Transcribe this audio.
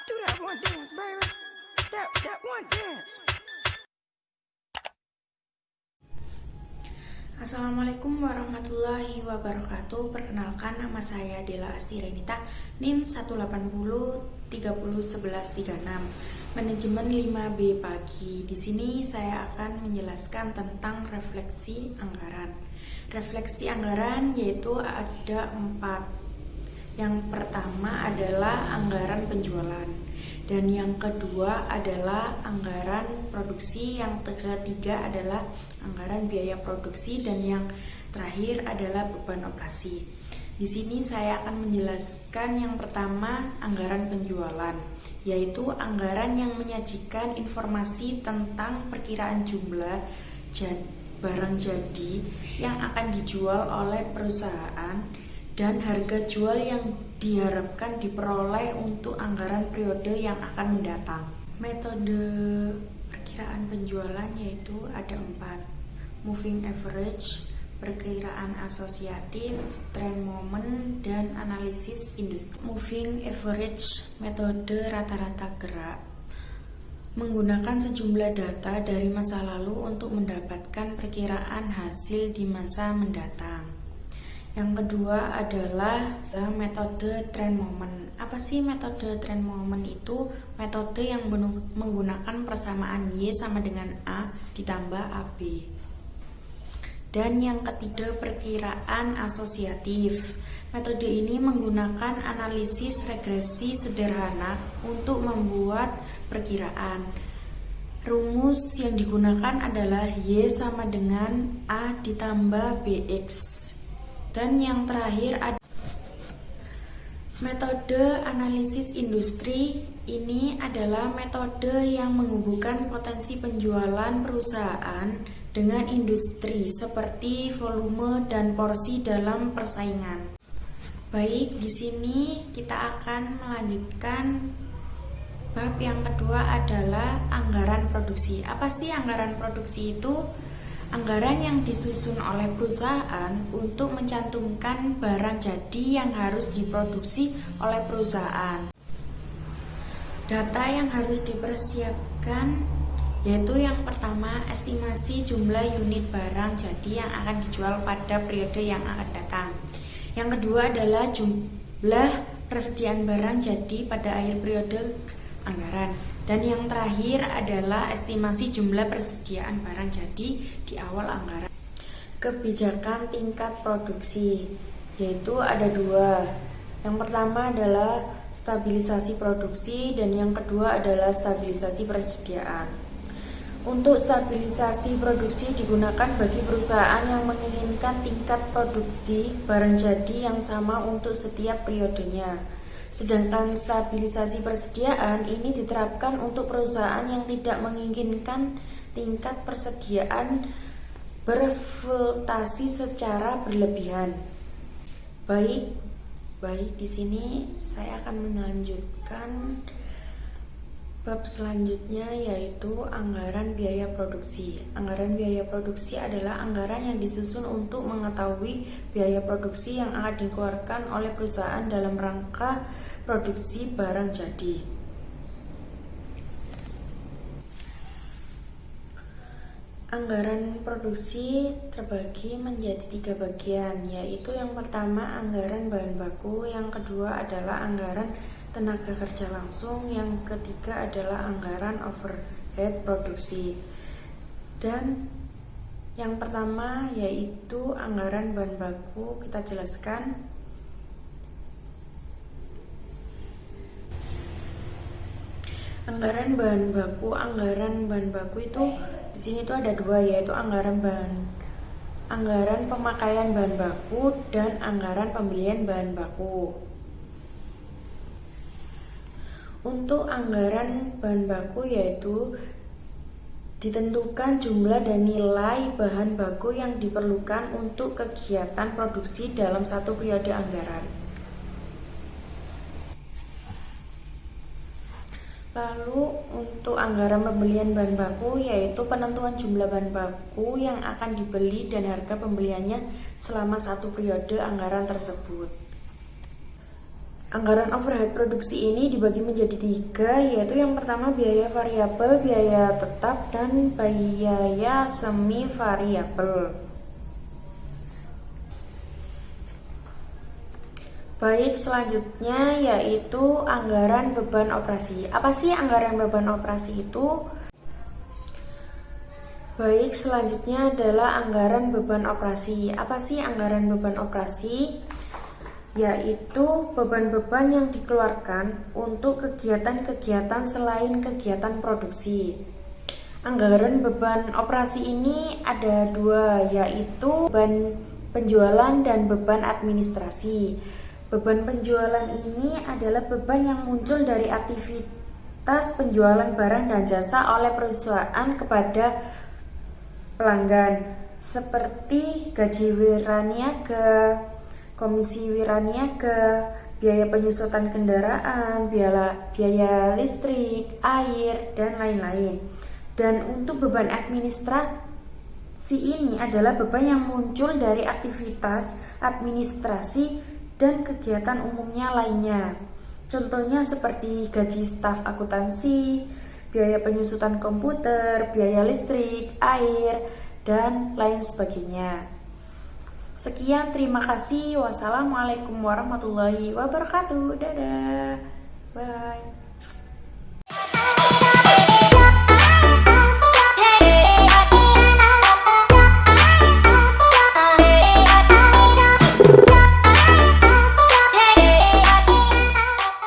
Do that one dance, baby. That one dance. Assalamualaikum warahmatullahi wabarakatuh. Perkenalkan, nama saya Dela Asti Renita, NIM 180301136, Manajemen 5B Pagi. Di sini saya akan menjelaskan tentang refleksi anggaran. Refleksi anggaran yaitu ada 4. Yang pertama adalah anggaran penjualan, dan yang kedua adalah anggaran produksi, yang ketiga adalah anggaran biaya produksi, dan yang terakhir adalah beban operasi. Di sini saya akan menjelaskan yang pertama, anggaran penjualan, yaitu anggaran yang menyajikan informasi tentang perkiraan jumlah barang jadi yang akan dijual oleh perusahaan dan harga jual yang diharapkan diperoleh untuk anggaran periode yang akan mendatang. Metode perkiraan penjualan yaitu ada 4: moving average, perkiraan asosiatif, trend moment, dan analisis industri. Moving average, metode rata-rata gerak, menggunakan sejumlah data dari masa lalu untuk mendapatkan perkiraan hasil di masa mendatang. Yang kedua adalah metode trend moment. Apa sih metode trend moment itu? Metode yang menggunakan persamaan Y sama dengan A ditambah AB. Dan yang ketiga, perkiraan asosiatif. Metode ini menggunakan analisis regresi sederhana untuk membuat perkiraan. Rumus yang digunakan adalah Y sama dengan A ditambah BX. Dan yang terakhir ada metode analisis industri. Ini adalah metode yang menghubungkan potensi penjualan perusahaan dengan industri seperti volume dan porsi dalam persaingan. Baik, di sini kita akan melanjutkan bab yang kedua adalah anggaran produksi. Apa sih anggaran produksi itu? Anggaran yang disusun oleh perusahaan untuk mencantumkan barang jadi yang harus diproduksi oleh perusahaan. Data yang harus dipersiapkan yaitu yang pertama, estimasi jumlah unit barang jadi yang akan dijual pada periode yang akan datang. Yang kedua adalah jumlah persediaan barang jadi pada akhir periode anggaran. Dan yang terakhir adalah estimasi jumlah persediaan barang jadi di awal anggaran. Kebijakan tingkat produksi yaitu ada 2. Yang pertama adalah stabilisasi produksi dan yang kedua adalah stabilisasi persediaan. Untuk stabilisasi produksi digunakan bagi perusahaan yang menginginkan tingkat produksi barang jadi yang sama untuk setiap periodenya. Sedangkan stabilisasi persediaan ini diterapkan untuk perusahaan yang tidak menginginkan tingkat persediaan berfluktuasi secara berlebihan. Baik, di sini saya akan melanjutkan bab selanjutnya yaitu anggaran biaya produksi. Anggaran biaya produksi adalah anggaran yang disusun untuk mengetahui biaya produksi yang akan dikeluarkan oleh perusahaan dalam rangka produksi barang jadi. Anggaran produksi terbagi menjadi 3 bagian, yaitu yang pertama anggaran bahan baku, yang kedua adalah anggaran tenaga kerja langsung, yang ketiga adalah anggaran overhead produksi. Dan yang pertama yaitu anggaran bahan baku, kita jelaskan. Anggaran bahan baku itu di sini tuh ada 2, yaitu anggaran pemakaian bahan baku dan anggaran pembelian bahan baku. Untuk anggaran bahan baku yaitu ditentukan jumlah dan nilai bahan baku yang diperlukan untuk kegiatan produksi dalam satu periode anggaran. Lalu untuk anggaran pembelian bahan baku yaitu penentuan jumlah bahan baku yang akan dibeli dan harga pembeliannya selama satu periode anggaran tersebut. Anggaran overhead produksi ini dibagi menjadi 3, yaitu yang pertama biaya variabel, biaya tetap, dan biaya semi variabel. Baik, selanjutnya yaitu anggaran beban operasi. Apa sih anggaran beban operasi itu? Baik, selanjutnya adalah anggaran beban operasi. Apa sih anggaran beban operasi? Yaitu beban-beban yang dikeluarkan untuk kegiatan-kegiatan selain kegiatan produksi. Anggaran beban operasi ini ada 2, yaitu beban penjualan dan beban administrasi. Beban penjualan ini adalah beban yang muncul dari aktivitas penjualan barang dan jasa oleh perusahaan kepada pelanggan, seperti gaji wiraniaga, komisi wiraniaga, biaya penyusutan kendaraan, biaya listrik, air, dan lain-lain. Dan untuk beban administrasi ini adalah beban yang muncul dari aktivitas administrasi dan kegiatan umumnya lainnya. Contohnya seperti gaji staf akuntansi, biaya penyusutan komputer, biaya listrik, air, dan lain sebagainya. Sekian, terima kasih. Wassalamualaikum warahmatullahi wabarakatuh. Dadah. Bye.